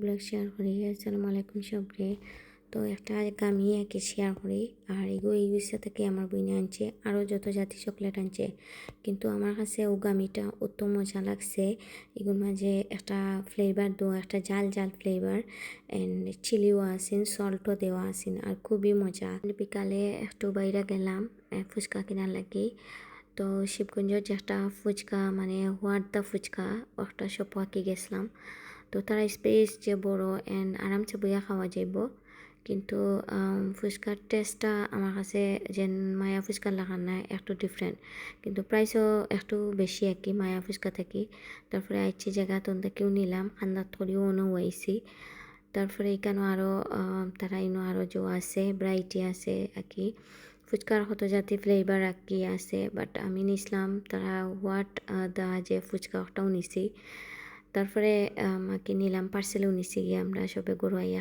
Blog share করি। আসসালামু আলাইকুম সবরে। তো একটা গামি একে শেয়ার করি। আর এগো ইউএসএ থেকে আমার বইনে আনছে, আরও যত জাতি চকলেট আনছে, কিন্তু আমার কাছে ও গামিটা অত মজা লাগছে। এগুলোর মাঝে একটা ফ্লেভার দেওয়া, একটা জাল জাল ফ্লেভার, অ্যান্ড চিলিও আসেন, সল্টও দেওয়া আসেন, আর খুবই মজা। বিকালে একটু বাইরে গেলাম ফুচকা কেনার লাগি। তো শিবগঞ্জের যে একটা ফুচকা মানে হোয়াট দ্য ফুচকা একটা শপ আঁকি গেছিলাম। তো তারা স্পেস যে বড় অ্যান্ড আরামসে বইয়া খাওয়া যাইব, কিন্তু ফুচকার টেস্টটা আমার কাছে যেন মায়া ফুচকার লাগার না, একটু ডিফারেন্ট, কিন্তু প্রাইসও একটু বেশি আর কি মায়া ফুচকা থেকে। তারপরে আইছি জায়গা তখন থেকেও নিলাম, খান্দাত করেও অনেও আইছি। তারপরে এখানেও আরও তারা ইনো আরও যে আছে ভ্যারাইটি আছে আর কি, ফুচকার কত জাতি ফ্লেভার আর কি আছে, বাট আমি নিছিলাম তারা হোয়াট দা যে ফুচকা ওটাও নিছি। তারপরে আমাকে নিলাম পার্সেলও নিছি গিয়ে আমরা সবে গরুয়াইয়া